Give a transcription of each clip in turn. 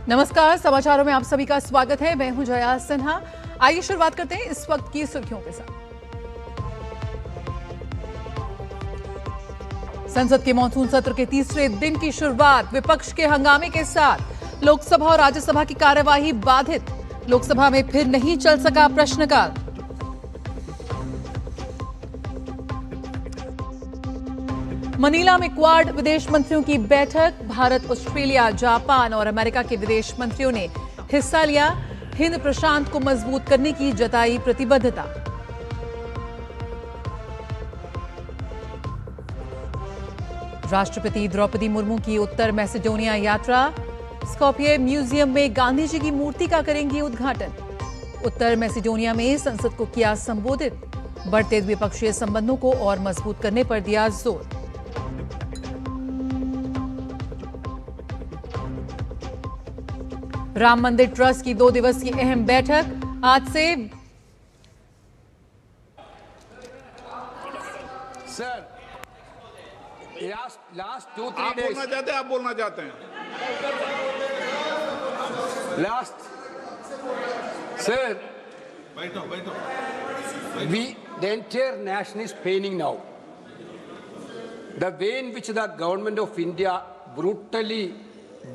नमस्कार, समाचारों में आप सभी का स्वागत है। मैं हूं जया सिन्हा। आइए शुरुआत करते हैं इस वक्त की सुर्खियों के साथ। संसद के मॉनसून सत्र के तीसरे दिन की शुरुआत विपक्ष के हंगामे के साथ। लोकसभा और राज्यसभा की कार्यवाही बाधित। लोकसभा में फिर नहीं चल सका प्रश्नकाल। मनीला में क्वाड विदेश मंत्रियों की बैठक। भारत, ऑस्ट्रेलिया, जापान और अमेरिका के विदेश मंत्रियों ने हिस्सा लिया। हिंद प्रशांत को मजबूत करने की जताई प्रतिबद्धता। राष्ट्रपति द्रौपदी मुर्मू की उत्तर मैसेडोनिया यात्रा। स्कॉपिये म्यूजियम में गांधी जी की मूर्ति का करेंगी उद्घाटन। उत्तर मैसेडोनिया में संसद को किया संबोधित। बढ़ते द्विपक्षीय संबंधों को और मजबूत करने पर दिया जोर। राम मंदिर ट्रस्ट की 2 दिवसीय अहम बैठक आज से। सर, लास्ट 2-3 आप बोलना चाहते हैं, आप बोलना चाहते हैं। लास्ट सर, बैठो। the entire nation is paining now. The way in which the government of India brutally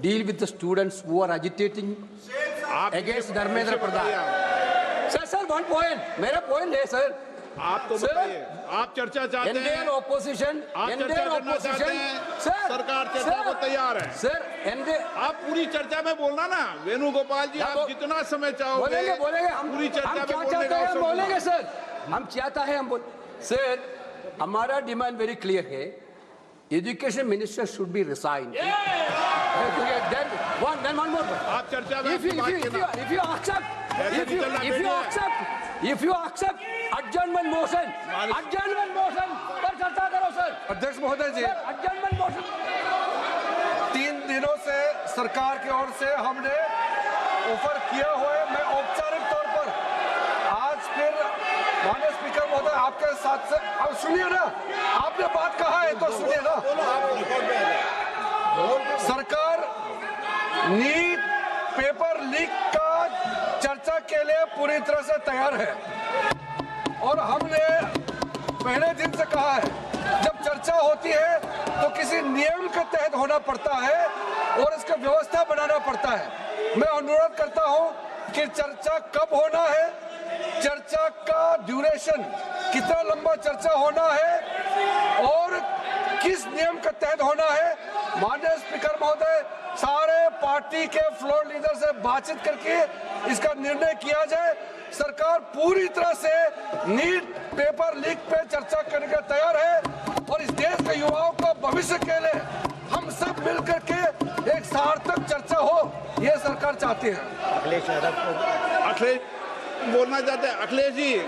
deal with the students who are agitating against Dharmendra Pradhan. Sir, one point. मेरा point है sir. आप तो बताइए, आप चर्चा चाहते हैं? Indian opposition, आप चर्चा करना चाहते हैं? सरकार चर्चा को तैयार है। सर, आप पूरी चर्चा में बोलना ना, वेणुगोपाल जी, आप जितना समय चाहोगे बोलेंगे हम पूरी चर्चा में बोलने का अवसर बोलेंगे सर। हम चाहता है हम सर, हमारा डिमांड वेरी क्लियर है। Education minister should be resign. Then one more. आप चर्चा में if you accept adjournment motion पर चर्चा करो सर। अध्यक्ष महोदय जी, adjournment motion 3 दिनों से सरकार की ओर से हमने ऑफर किया हुआ है। मैं औपचारिक तौर पर आज फिर माननीय स्पीकर महोदय आपके साथ से अब सुनिए ना, आपने बात कहा है तो सुनिए ना। सरकार नीट पेपर लीक का चर्चा के लिए पूरी तरह से तैयार है और हमने पहले दिन से कहा है, जब चर्चा होती है तो किसी नियम के तहत होना पड़ता है और इसका व्यवस्था बनाना पड़ता है। मैं अनुरोध करता हूं कि चर्चा कब होना है, चर्चा का ड्यूरेशन कितना लंबा चर्चा होना है और किस नियम के तहत होना है। माननीय स्पीकर महोदय, सारे पार्टी के फ्लोर लीडर से बातचीत करके इसका निर्णय किया जाए। सरकार पूरी तरह से नीट पेपर लीक पे चर्चा करने के तैयार है और इस देश के युवाओं को भविष्य के लिए हम सब मिलकर के एक सार्थक चर्चा हो, ये सरकार चाहती है। अखिलेश बोलना चाहते हैं। अखिलेश जी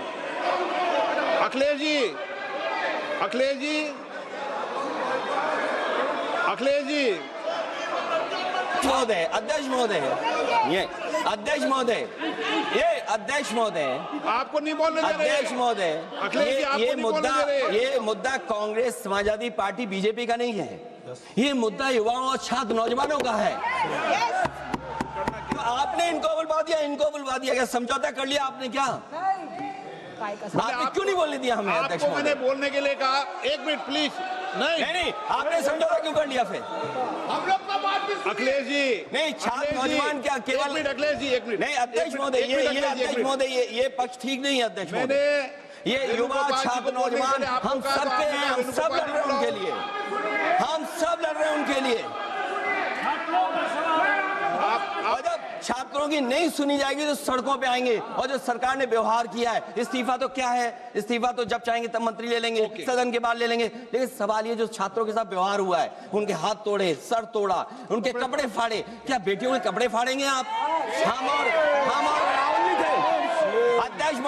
महोदय, अध्यक्ष महोदय, ये अध्यक्ष महोदय, आपको नहीं बोलने दे रहे। अध्यक्ष महोदय, अखिलेश जी, आपको नहीं बोलने दे रहे। ये मुद्दा कांग्रेस, समाजवादी पार्टी, बीजेपी का नहीं है। ये मुद्दा युवाओं और छात्र नौजवानों का है। तो आपने इनको बुलवा दिया, क्या समझौता कर लिया आपने? क्या आपने क्यों नहीं बोलने दिया हमें? अध्यक्ष आपको मैंने बोलने के लिए कहा। 1 मिनट प्लीज। नहीं, आपने समझौता क्यों कर लिया फिर? हम लोग का बात भी अखिलेश जी, नहीं, छात्र नौजवान क्या केवल? अखिलेश जी, 1 मिनट। नहीं अध्यक्ष महोदय, ये पक्ष ठीक नहीं है अध्यक्ष महोदय। ये युवा, छात्र, नौजवान, हम सबके हैं, हम सब लड़ रहे हैं उनके लिए, और जब छात्रों की नहीं सुनी जाएगी तो सड़कों पे आएंगे। और जो सरकार ने व्यवहार किया है, इस्तीफा तो क्या है? इस्तीफा तो जब चाहेंगे तब मंत्री ले लेंगे, सदन के बाद ले लेंगे। लेकिन सवाल ये, जो छात्रों के साथ व्यवहार हुआ है, उनके हाथ तोड़े, सर तोड़ा, उनके कपड़े फाड़े, क्या बेटियों के कपड़े फाड़ेंगे आप? हम और राहुल जी थे। अध्यक्ष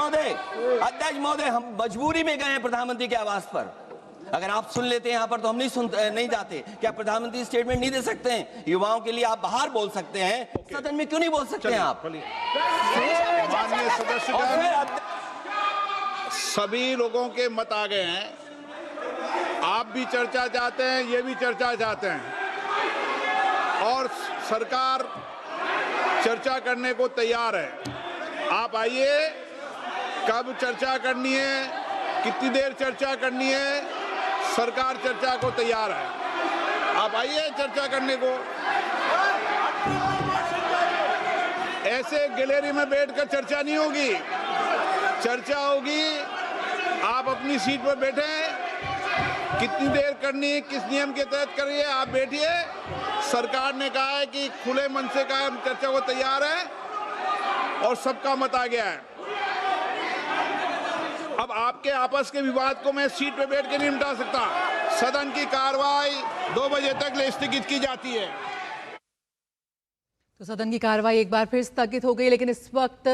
महोदय, हम मजबूरी में गए हैं प्रधानमंत्री के आवास पर। अगर आप सुन लेते हैं यहाँ पर तो हम नहीं जाते। क्या प्रधानमंत्री स्टेटमेंट नहीं दे सकते हैं? युवाओं के लिए आप बाहर बोल सकते हैं, सदन में क्यों नहीं बोल सकते हैं आप? माननीय सदस्यगण, सभी लोगों के मत आ गए हैं। आप भी चर्चा चाहते हैं, ये भी चर्चा चाहते हैं और सरकार चर्चा करने को तैयार है। आप आइए, कब चर्चा करनी है, कितनी देर चर्चा करनी है, सरकार चर्चा को तैयार है। आप आइए चर्चा करने को। ऐसे गैलरी में बैठकर चर्चा नहीं होगी, चर्चा होगी। आप अपनी सीट पर बैठे, कितनी देर करनी है, किस नियम के तहत करिए, आप बैठिए। सरकार ने कहा है कि खुले मन से कहा हम चर्चा को तैयार है और सबका मत आ गया है। अब आपके आपस के विवाद को मैं सीट पे बैठ के नहीं मिटा सकता। सदन की कार्रवाई 2 बजे तक स्थगित की जाती है। तो सदन की कार्रवाई एक बार फिर स्थगित हो गई, लेकिन इस वक्त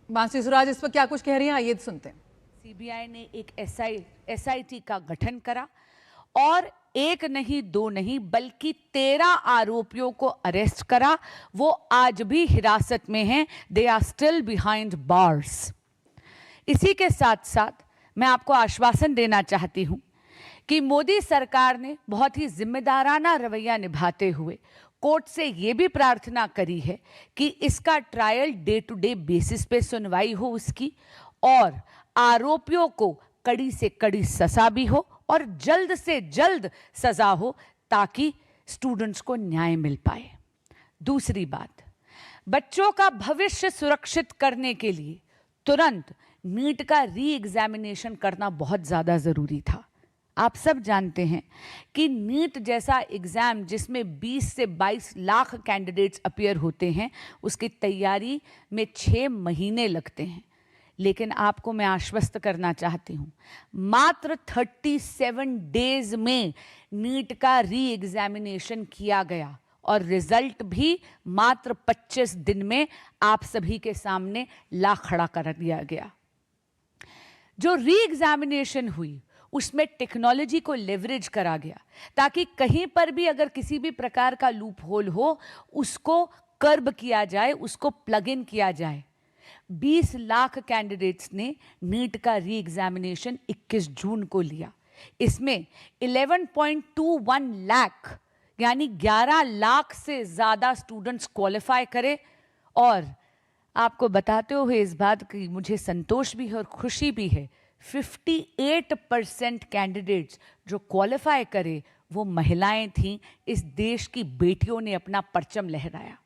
मानसी सुराज इस वक्त क्या कुछ कह रही हैं, आइए सुनते हैं। सीबीआई ने एक एसआईटी का गठन करा और एक नहीं, दो नहीं, बल्कि 13 आरोपियों को अरेस्ट करा। वो आज भी हिरासत में हैं। They are still behind bars. इसी के साथ साथ मैं आपको आश्वासन देना चाहती हूं कि मोदी सरकार ने बहुत ही जिम्मेदाराना रवैया निभाते हुए कोर्ट से ये भी प्रार्थना करी है कि इसका trial day to day basis पे सुनवाई हो उसकी, और आरोपियों को कड़ी से कड़ी सजा भी हो और जल्द से जल्द सजा हो, ताकि स्टूडेंट्स को न्याय मिल पाए। दूसरी बात, बच्चों का भविष्य सुरक्षित करने के लिए तुरंत नीट का री एग्जामिनेशन करना बहुत ज़्यादा ज़रूरी था। आप सब जानते हैं कि नीट जैसा एग्ज़ाम जिसमें 20 से 22 लाख कैंडिडेट्स अपीयर होते हैं, उसकी तैयारी में 6 महीने लगते हैं। लेकिन आपको मैं आश्वस्त करना चाहती हूँ, मात्र 37 डेज में नीट का री एग्जामिनेशन किया गया और रिजल्ट भी मात्र 25 दिन में आप सभी के सामने ला खड़ा कर दिया गया। जो री एग्जामिनेशन हुई उसमें टेक्नोलॉजी को लेवरेज करा गया, ताकि कहीं पर भी अगर किसी भी प्रकार का लूप होल हो उसको कर्ब किया जाए, उसको प्लग इन किया जाए। 20 लाख कैंडिडेट्स ने नीट का री एग्जामिनेशन 21 जून को लिया। इसमें 11.21 लाख यानी 11 लाख से ज़्यादा स्टूडेंट्स क्वालिफाई करे। और आपको बताते हुए इस बात की मुझे संतोष भी है और खुशी भी है, 58% कैंडिडेट्स जो क्वालिफाई करे वो महिलाएं थीं। इस देश की बेटियों ने अपना परचम लहराया।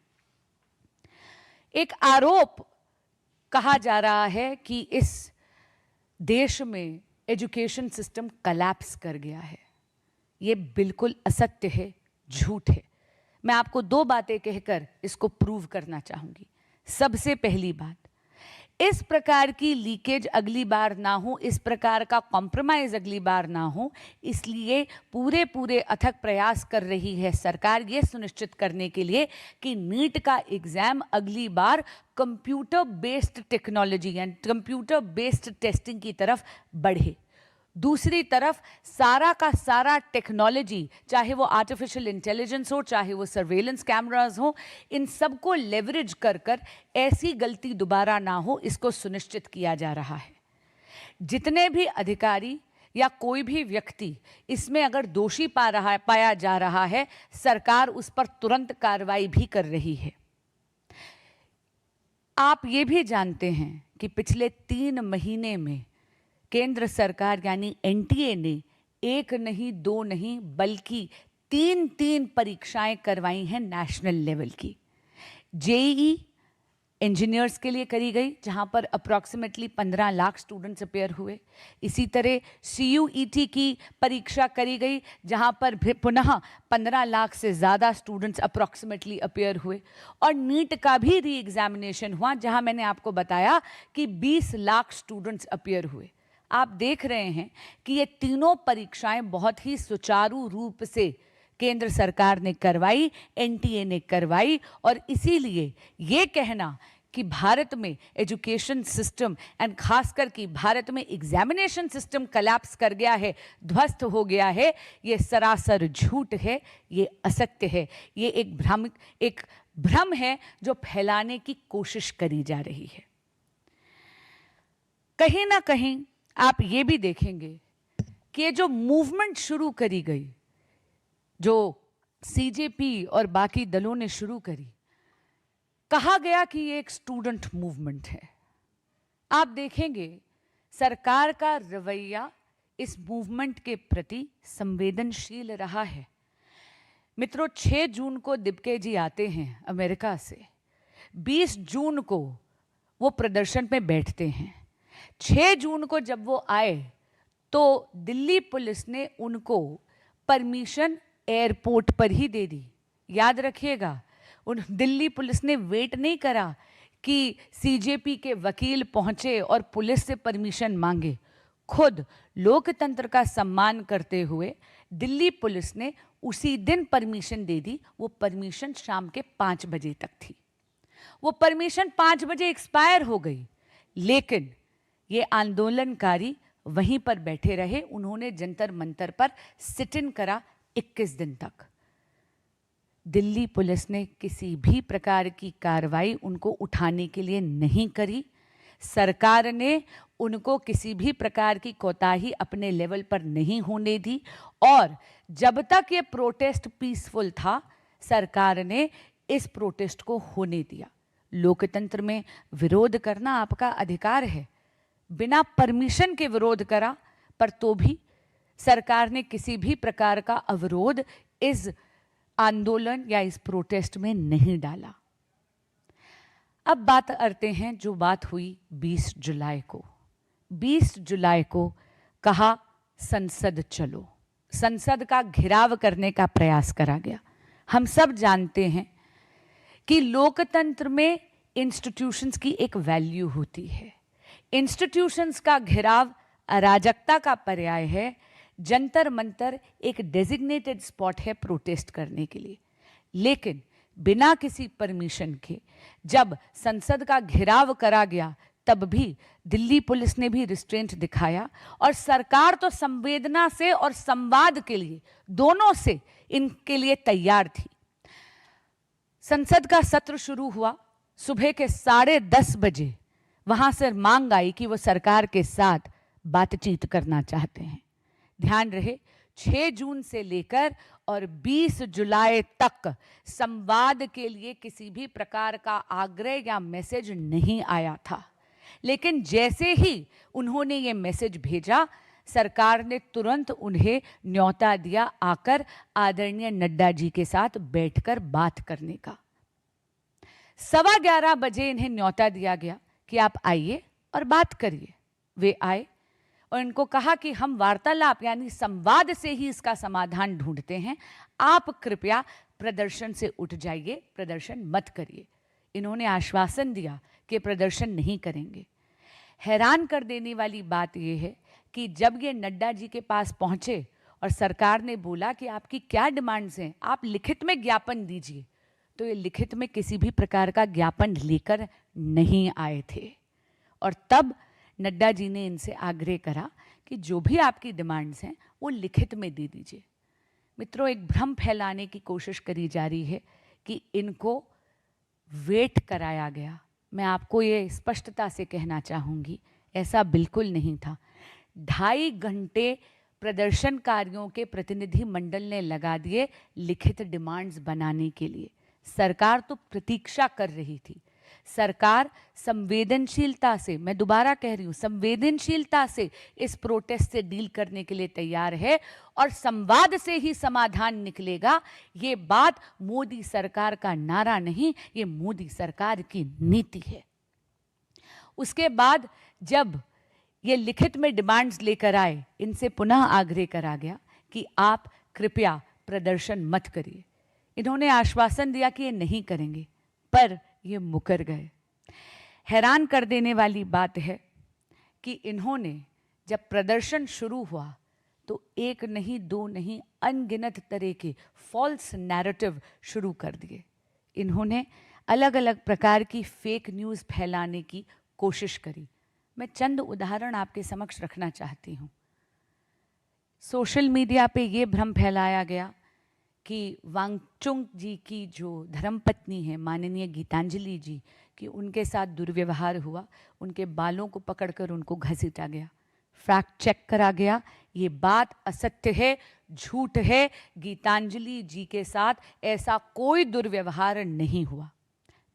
एक आरोप कहा जा रहा है कि इस देश में एजुकेशन सिस्टम कोलैप्स कर गया है। ये बिल्कुल असत्य है, झूठ है। मैं आपको 2 बातें कहकर इसको प्रूव करना चाहूंगी। सबसे पहली बात, इस प्रकार की लीकेज अगली बार ना हो, इस प्रकार का कॉम्प्रोमाइज अगली बार ना हो, इसलिए पूरे अथक प्रयास कर रही है सरकार ये सुनिश्चित करने के लिए कि नीट का एग्जाम अगली बार computer based technology and computer based testing की तरफ बढ़े। दूसरी तरफ सारा का सारा टेक्नोलॉजी, चाहे वो आर्टिफिशियल इंटेलिजेंस हो, चाहे वो सर्वेलेंस कैमरास हो, इन सबको लेवरेज कर कर ऐसी गलती दोबारा ना हो, इसको सुनिश्चित किया जा रहा है। जितने भी अधिकारी या कोई भी व्यक्ति इसमें अगर दोषी पाया जा रहा है, सरकार उस पर तुरंत कार्रवाई भी कर रही है। आप ये भी जानते हैं कि पिछले 3 महीने में केंद्र सरकार यानी एनटीए ने 1 नहीं 2 नहीं बल्कि 3 परीक्षाएं करवाई हैं नेशनल लेवल की। जेईई इंजीनियर्स के लिए करी गई, जहां पर अप्रॉक्सीमेटली 15 लाख स्टूडेंट्स अपेयर हुए। इसी तरह सीयूईटी की परीक्षा करी गई, जहां पर पुनः 15 लाख से ज़्यादा स्टूडेंट्स अप्रॉक्सीमेटली अपेयर हुए। और नीट का भी री एग्जामिनेशन हुआ, जहां मैंने आपको बताया कि 20 लाख स्टूडेंट्स अपेयर हुए। आप देख रहे हैं कि ये तीनों परीक्षाएं बहुत ही सुचारू रूप से केंद्र सरकार ने करवाई, एनटीए ने करवाई। और इसीलिए ये कहना कि भारत में एजुकेशन सिस्टम एंड खासकर कि भारत में एग्जामिनेशन सिस्टम कोलैप्स कर गया है, ध्वस्त हो गया है, ये सरासर झूठ है, ये असत्य है। ये एक भ्रम है जो फैलाने की कोशिश करी जा रही है। कहीं ना कहीं आप ये भी देखेंगे कि ये जो मूवमेंट शुरू करी गई, जो सीजेपी और बाकी दलों ने शुरू करी, कहा गया कि ये एक स्टूडेंट मूवमेंट है। आप देखेंगे सरकार का रवैया इस मूवमेंट के प्रति संवेदनशील रहा है। मित्रों, 6 जून को दिब्के जी आते हैं अमेरिका से, 20 जून को वो प्रदर्शन पे बैठते हैं। 6 जून को जब वो आए तो दिल्ली पुलिस ने उनको परमिशन एयरपोर्ट पर ही दे दी। याद रखिएगा, उन दिल्ली पुलिस ने वेट नहीं करा कि सीजेपी के वकील पहुंचे और पुलिस से परमिशन मांगे। खुद लोकतंत्र का सम्मान करते हुए दिल्ली पुलिस ने उसी दिन परमिशन दे दी। वो परमिशन शाम के 5 बजे तक थी। वो परमिशन 5 बजे एक्सपायर हो गई, लेकिन ये आंदोलनकारी वहीं पर बैठे रहे। उन्होंने जंतर मंतर पर सिट इन करा 21 दिन तक। दिल्ली पुलिस ने किसी भी प्रकार की कार्रवाई उनको उठाने के लिए नहीं करी। सरकार ने उनको किसी भी प्रकार की कोताही अपने लेवल पर नहीं होने दी, और जब तक ये प्रोटेस्ट पीसफुल था, सरकार ने इस प्रोटेस्ट को होने दिया। लोकतंत्र में विरोध करना आपका अधिकार है। बिना परमिशन के विरोध करा, पर तो भी सरकार ने किसी भी प्रकार का अवरोध इस आंदोलन या इस प्रोटेस्ट में नहीं डाला। अब बात करते हैं जो बात हुई 20 जुलाई को। 20 जुलाई को कहा संसद चलो, संसद का घेराव करने का प्रयास करा गया। हम सब जानते हैं कि लोकतंत्र में इंस्टीट्यूशंस की एक वैल्यू होती है। इंस्टीट्यूशंस का घेराव अराजकता का पर्याय है। जंतर मंतर एक डेजिग्नेटेड स्पॉट है प्रोटेस्ट करने के लिए, लेकिन बिना किसी परमिशन के जब संसद का घेराव करा गया, तब भी दिल्ली पुलिस ने भी रिस्ट्रेंट दिखाया, और सरकार तो संवेदना से और संवाद के लिए, दोनों से इनके लिए तैयार थी। संसद का सत्र शुरू हुआ सुबह के 10:30 बजे। वहां से मांग आई कि वो सरकार के साथ बातचीत करना चाहते हैं। ध्यान रहे, 6 जून से लेकर और 20 जुलाई तक संवाद के लिए किसी भी प्रकार का आग्रह या मैसेज नहीं आया था, लेकिन जैसे ही उन्होंने ये मैसेज भेजा, सरकार ने तुरंत उन्हें न्योता दिया आकर आदरणीय नड्डा जी के साथ बैठकर बात करने का। 11:15 बजे इन्हें न्योता दिया गया कि आप आइए और बात करिए। वे आए और इनको कहा कि हम वार्तालाप यानी संवाद से ही इसका समाधान ढूंढते हैं, आप कृपया प्रदर्शन से उठ जाइए, प्रदर्शन मत करिए। इन्होंने आश्वासन दिया कि प्रदर्शन नहीं करेंगे। हैरान कर देने वाली बात यह है कि जब ये नड्डा जी के पास पहुंचे और सरकार ने बोला कि आपकी क्या डिमांड्स हैं, आप लिखित में ज्ञापन दीजिए, तो ये लिखित में किसी भी प्रकार का ज्ञापन लेकर नहीं आए थे। और तब नड्डा जी ने इनसे आग्रह करा कि जो भी आपकी डिमांड्स हैं वो लिखित में दे दीजिए। मित्रों, एक भ्रम फैलाने की कोशिश करी जा रही है कि इनको वेट कराया गया। मैं आपको ये स्पष्टता से कहना चाहूँगी, ऐसा बिल्कुल नहीं था। 2.5 घंटे प्रदर्शनकारियों के प्रतिनिधि मंडल ने लगा दिए लिखित डिमांड्स बनाने के लिए। सरकार तो प्रतीक्षा कर रही थी। सरकार संवेदनशीलता से, मैं दोबारा कह रही हूँ, संवेदनशीलता से इस प्रोटेस्ट से डील करने के लिए तैयार है, और संवाद से ही समाधान निकलेगा। ये बात मोदी सरकार का नारा नहीं, ये मोदी सरकार की नीति है। उसके बाद जब ये लिखित में डिमांड्स लेकर आए, इनसे पुनः आग्रह करा गया कि आप कृपया प्रदर्शन मत करिए। इन्होंने आश्वासन दिया कि ये नहीं करेंगे, पर ये मुकर गए। हैरान कर देने वाली बात है कि इन्होंने जब प्रदर्शन शुरू हुआ तो 1 नहीं 2 नहीं अनगिनत तरह के फॉल्स नैरेटिव शुरू कर दिए। इन्होंने अलग अलग प्रकार की फेक न्यूज़ फैलाने की कोशिश करी। मैं चंद उदाहरण आपके समक्ष रखना चाहती हूँ। सोशल मीडिया पे ये भ्रम फैलाया गया कि वांगचुक जी की जो धर्मपत्नी है माननीय गीतांजलि जी, कि उनके साथ दुर्व्यवहार हुआ, उनके बालों को पकड़कर उनको घसीटा गया। फैक्ट चेक करा गया, ये बात असत्य है, झूठ है, गीतांजलि जी के साथ ऐसा कोई दुर्व्यवहार नहीं हुआ।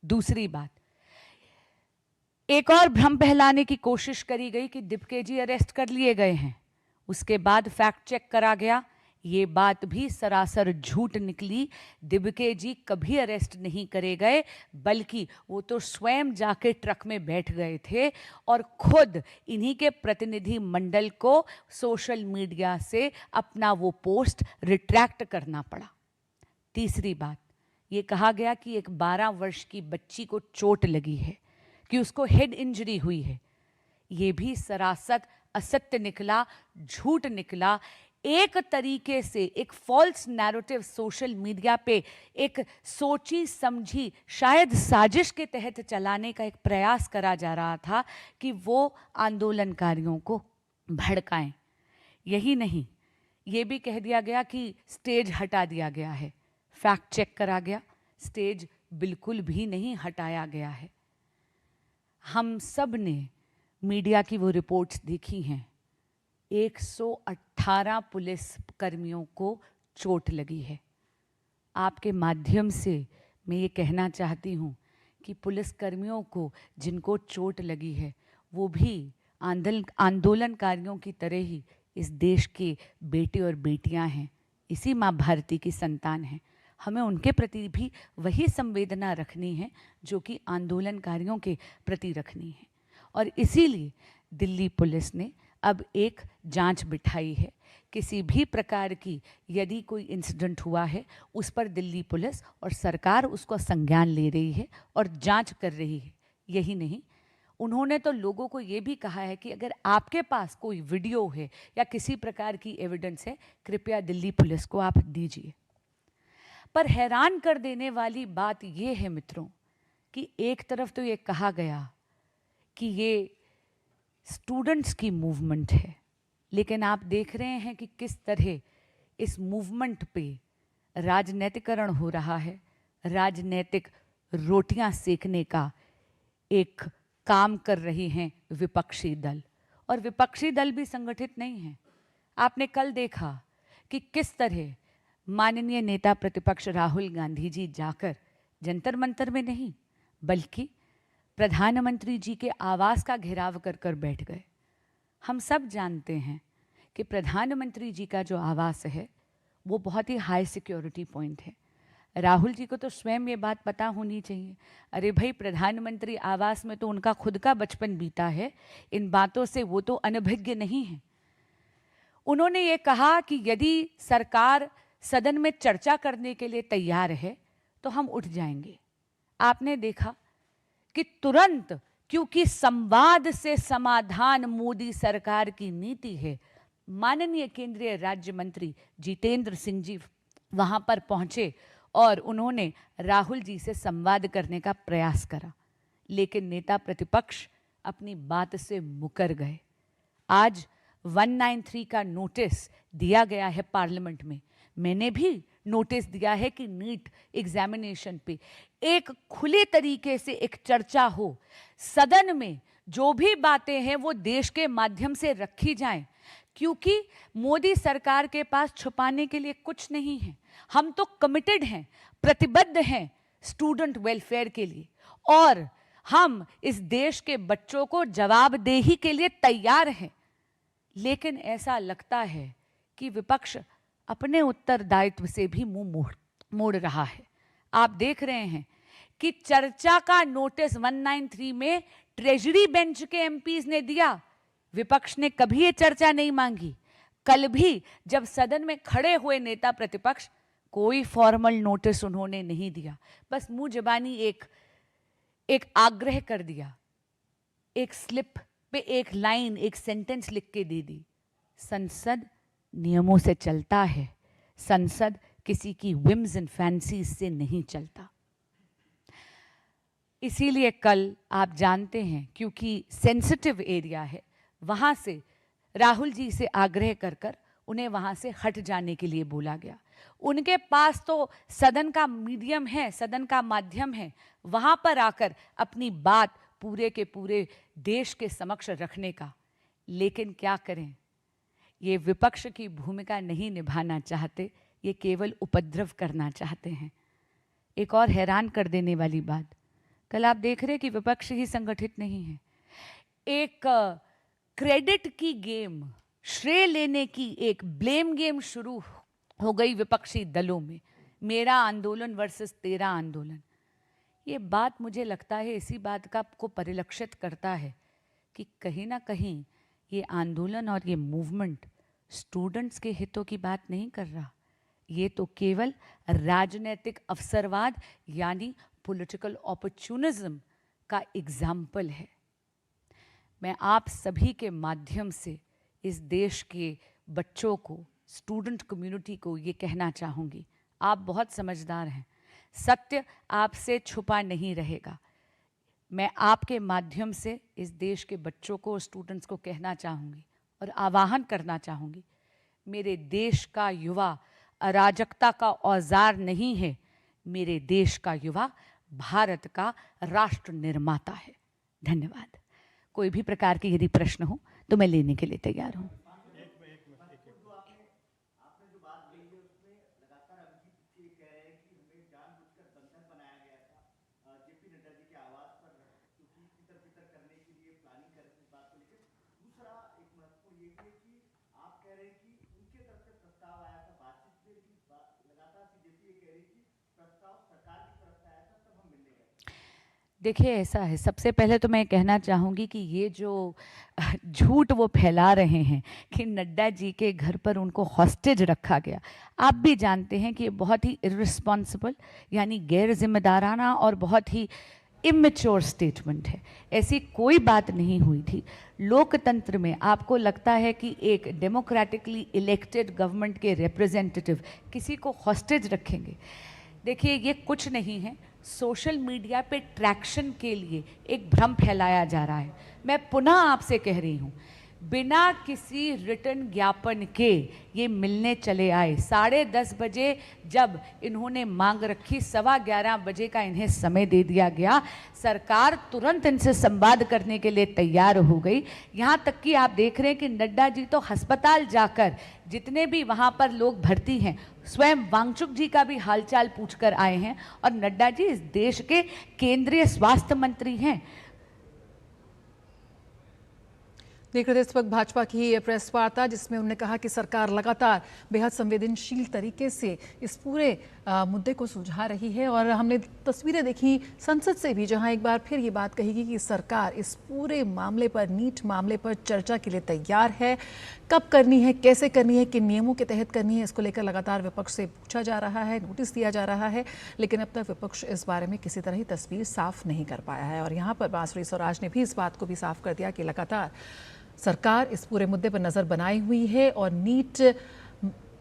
दूसरी बात, एक और भ्रम फैलाने की कोशिश करी गई कि दिपके जी अरेस्ट कर लिए गए हैं, उसके बाद फैक्ट चेक करा गया, ये बात भी सरासर झूठ निकली। दिपके जी कभी अरेस्ट नहीं करे गए, बल्कि वो तो स्वयं जाके ट्रक में बैठ गए थे और खुद इन्हीं के प्रतिनिधि मंडल को सोशल मीडिया से अपना वो पोस्ट रिट्रैक्ट करना पड़ा। तीसरी बात, ये कहा गया कि एक 12 वर्ष की बच्ची को चोट लगी है, कि उसको हेड इंजरी हुई है। ये भी सरासर असत्य निकला, झूठ निकला। एक तरीके से एक फॉल्स नैरेटिव सोशल मीडिया पे एक सोची समझी शायद साजिश के तहत चलाने का एक प्रयास करा जा रहा था कि वो आंदोलनकारियों को भड़काएं। यही नहीं, ये भी कह दिया गया कि स्टेज हटा दिया गया है। फैक्ट चेक करा गया, स्टेज बिल्कुल भी नहीं हटाया गया है। हम सब ने मीडिया की वो रिपोर्ट्स देखी हैं, 118 पुलिस कर्मियों को चोट लगी है। आपके माध्यम से मैं ये कहना चाहती हूँ कि पुलिस कर्मियों को जिनको चोट लगी है वो भी आंदोलनकारियों की तरह ही इस देश के बेटे और बेटियां हैं, इसी माँ भारती की संतान हैं। हमें उनके प्रति भी वही संवेदना रखनी है जो कि आंदोलनकारियों के प्रति रखनी है। और इसीलिए दिल्ली पुलिस ने अब एक जांच बिठाई है। किसी भी प्रकार की यदि कोई इंसिडेंट हुआ है उस पर दिल्ली पुलिस और सरकार उसका संज्ञान ले रही है और जांच कर रही है। यही नहीं, उन्होंने तो लोगों को ये भी कहा है कि अगर आपके पास कोई वीडियो है या किसी प्रकार की एविडेंस है, कृपया दिल्ली पुलिस को आप दीजिए। पर हैरान कर देने वाली बात ये है मित्रों कि एक तरफ तो ये कहा गया कि ये स्टूडेंट्स की मूवमेंट है, लेकिन आप देख रहे हैं कि किस तरह इस मूवमेंट पे राजनीतिकरण हो रहा है। राजनीतिक रोटियां सेकने का एक काम कर रही हैं विपक्षी दल, और विपक्षी दल भी संगठित नहीं है। आपने कल देखा कि किस तरह माननीय नेता प्रतिपक्ष राहुल गांधी जी जाकर जंतर मंतर में नहीं बल्कि प्रधानमंत्री जी के आवास का घेराव कर कर बैठ गए। हम सब जानते हैं कि प्रधानमंत्री जी का जो आवास है वो बहुत ही हाई सिक्योरिटी पॉइंट है। राहुल जी को तो स्वयं ये बात पता होनी चाहिए। अरे भाई, प्रधानमंत्री आवास में तो उनका खुद का बचपन बीता है, इन बातों से वो तो अनभिज्ञ नहीं है। उन्होंने ये कहा कि यदि सरकार सदन में चर्चा करने के लिए तैयार है तो हम उठ जाएंगे। आपने देखा कि तुरंत, क्योंकि संवाद से समाधान मोदी सरकार की नीति है, माननीय केंद्रीय राज्य मंत्री जितेंद्र सिंह जी वहां पर पहुंचे और उन्होंने राहुल जी से संवाद करने का प्रयास करा, लेकिन नेता प्रतिपक्ष अपनी बात से मुकर गए। आज 193 का नोटिस दिया गया है पार्लियामेंट में। मैंने भी नोटिस दिया है कि नीट एग्जामिनेशन पे एक खुले तरीके से एक चर्चा हो, सदन में जो भी बातें हैं वो देश के माध्यम से रखी जाएं, क्योंकि मोदी सरकार के पास छुपाने के लिए कुछ नहीं है। हम तो कमिटेड हैं, प्रतिबद्ध हैं स्टूडेंट वेलफेयर के लिए, और हम इस देश के बच्चों को जवाबदेही के लिए तैयार हैं। लेकिन ऐसा लगता है कि विपक्ष अपने उत्तरदायित्व से भी मुंह मोड़ रहा है। आप देख रहे हैं कि चर्चा का नोटिस 193 में ट्रेजरी बेंच के एमपीज ने दिया, विपक्ष ने कभी ये चर्चा नहीं मांगी। कल भी जब सदन में खड़े हुए नेता प्रतिपक्ष, कोई फॉर्मल नोटिस उन्होंने नहीं दिया, बस मुंह जबानी एक आग्रह कर दिया, एक स्लिप पे एक लाइन, एक सेंटेंस लिख के दे दी। संसद नियमों से चलता है, संसद किसी की विम्स एंड फैंसीज से नहीं चलता। इसीलिए कल आप जानते हैं, क्योंकि सेंसिटिव एरिया है, वहां से राहुल जी से आग्रह कर कर उन्हें वहां से हट जाने के लिए बोला गया। उनके पास तो सदन का मीडियम है, सदन का माध्यम है, वहां पर आकर अपनी बात पूरे के पूरे देश के समक्ष रखने का। लेकिन क्या करें, ये विपक्ष की भूमिका नहीं निभाना चाहते, ये केवल उपद्रव करना चाहते हैं। एक और हैरान कर देने वाली बात, कल आप देख रहे हैं कि विपक्ष ही संगठित नहीं है। एक क्रेडिट की गेम, श्रेय लेने की एक ब्लेम गेम शुरू हो गई विपक्षी दलों में, मेरा आंदोलन वर्सेस तेरा आंदोलन। ये बात मुझे लगता है इसी बात का को परिलक्षित करता है कि कहीं ना कहीं ये आंदोलन और ये मूवमेंट स्टूडेंट्स के हितों की बात नहीं कर रहा, ये तो केवल राजनीतिक अवसरवाद यानी पॉलिटिकल अपॉर्चुनिज्म का एग्जाम्पल है। मैं आप सभी के माध्यम से इस देश के बच्चों को, स्टूडेंट कम्युनिटी को ये कहना चाहूँगी, आप बहुत समझदार हैं, सत्य आपसे छुपा नहीं रहेगा। मैं आपके माध्यम से इस देश के बच्चों को, स्टूडेंट्स को कहना चाहूँगी और आह्वान करना चाहूँगी, मेरे देश का युवा अराजकता का औजार नहीं है, मेरे देश का युवा भारत का राष्ट्र निर्माता है। धन्यवाद। कोई भी प्रकार के यदि प्रश्न हो तो मैं लेने के लिए तैयार हूँ। देखिए, ऐसा है, सबसे पहले तो मैं कहना चाहूँगी कि ये जो झूठ वो फैला रहे हैं कि नड्डा जी के घर पर उनको हॉस्टेज रखा गया, आप भी जानते हैं कि ये बहुत ही इर्रिस्पॉन्सिबल यानी गैर जिम्मेदाराना और बहुत ही इमेच्योर स्टेटमेंट है। ऐसी कोई बात नहीं हुई थी। लोकतंत्र में आपको लगता है कि एक डेमोक्रेटिकली इलेक्टेड गवर्नमेंट के रिप्रेजेंटेटिव किसी को हॉस्टेज रखेंगे? देखिए, ये कुछ नहीं है, सोशल मीडिया पे ट्रैक्शन के लिए एक भ्रम फैलाया जा रहा है। मैं पुनः आपसे कह रही हूँ, बिना किसी रिटर्न ज्ञापन के ये मिलने चले आए। 10:30 बजे जब इन्होंने मांग रखी, 11:15 बजे का इन्हें समय दे दिया गया। सरकार तुरंत इनसे संवाद करने के लिए तैयार हो गई। यहाँ तक कि आप देख रहे हैं कि नड्डा जी तो अस्पताल जाकर जितने भी वहाँ पर लोग भर्ती हैं, स्वयं वांगचुक जी का भी हालचाल पूछकर आए हैं। और नड्डा जी इस देश के केंद्रीय स्वास्थ्य मंत्री हैं। देख रहे थे इस वक्त भाजपा की प्रेस वार्ता, जिसमें उन्होंने कहा कि सरकार लगातार बेहद संवेदनशील तरीके से इस पूरे मुद्दे को सुलझा रही है। और हमने तस्वीरें देखी संसद से भी, जहां एक बार फिर ये बात कही गई कि सरकार इस पूरे मामले पर, नीट मामले पर चर्चा के लिए तैयार है। कब करनी है, कैसे करनी है, किन नियमों के तहत करनी है, इसको लेकर लगातार विपक्ष से पूछा जा रहा है, नोटिस दिया जा रहा है, लेकिन अब तक विपक्ष इस बारे में किसी तरह की तस्वीर साफ नहीं कर पाया है। और यहाँ पर बांसुरी स्वराज ने भी इस बात को भी साफ कर दिया कि लगातार सरकार इस पूरे मुद्दे पर नज़र बनाई हुई है और नीट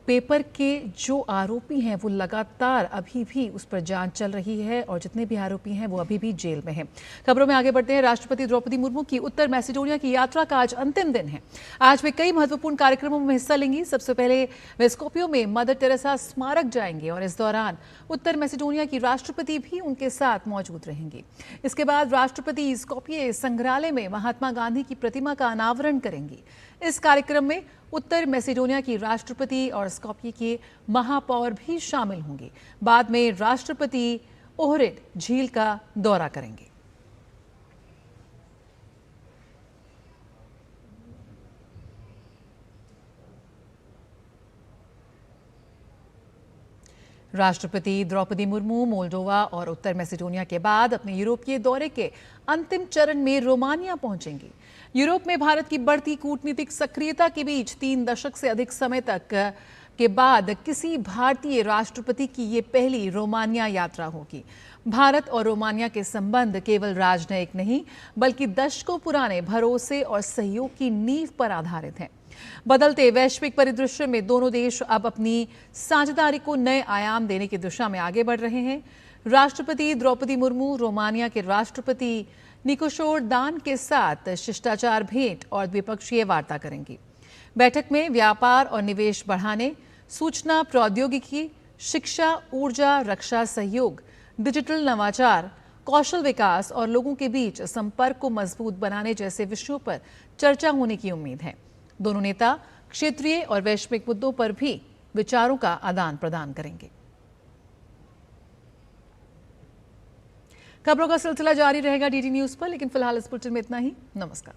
पेपर के जो आरोपी हैं वो लगातार अभी भी उस पर जांच चल रही है और जितने भी आरोपी हैं वो अभी भी जेल में हैं। खबरों में आगे बढ़ते हैं। राष्ट्रपति द्रौपदी मुर्मू की उत्तर मैसेडोनिया की यात्रा का आज अंतिम दिन है। आज वे कई महत्वपूर्ण कार्यक्रमों में हिस्सा लेंगी। सबसे पहले वे स्कोपियो में मदर टेरेसा स्मारक जाएंगे और इस दौरान उत्तर मैसेडोनिया की राष्ट्रपति भी उनके साथ मौजूद रहेंगी। इसके बाद राष्ट्रपति स्कोपिये संग्रहालय में महात्मा गांधी की प्रतिमा का अनावरण करेंगी। इस कार्यक्रम में उत्तर मैसेडोनिया की राष्ट्रपति और स्कोपिये के महापौर भी शामिल होंगे। बाद में राष्ट्रपति ओहरिड झील का दौरा करेंगे। राष्ट्रपति द्रौपदी मुर्मू मोल्डोवा और उत्तर मैसेडोनिया के बाद अपने यूरोपीय दौरे के अंतिम चरण में रोमानिया पहुंचेंगी। यूरोप में भारत की बढ़ती कूटनीतिक सक्रियता के बीच 3 दशक से अधिक समय तक के बाद किसी भारतीय राष्ट्रपति की ये पहली रोमानिया यात्रा होगी। भारत और रोमानिया के संबंध केवल राजनयिक नहीं बल्कि दशकों पुराने भरोसे और सहयोग की नींव पर आधारित हैं। बदलते वैश्विक परिदृश्य में दोनों देश अब अपनी साझेदारी को नए आयाम देने की दिशा में आगे बढ़ रहे हैं। राष्ट्रपति द्रौपदी मुर्मू रोमानिया के राष्ट्रपति निकोशोर दान के साथ शिष्टाचार भेंट और द्विपक्षीय वार्ता करेंगी। बैठक में व्यापार और निवेश बढ़ाने, सूचना प्रौद्योगिकी, शिक्षा, ऊर्जा, रक्षा सहयोग, डिजिटल नवाचार कौशल विकास और लोगों के बीच संपर्क को मजबूत बनाने जैसे विषयों पर चर्चा होने की उम्मीद है। दोनों नेता क्षेत्रीय और वैश्विक मुद्दों पर भी विचारों का आदान प्रदान करेंगे। खबरों का सिलसिला जारी रहेगा डीडी न्यूज पर, लेकिन फिलहाल इस बुलेटिन में इतना ही। नमस्कार।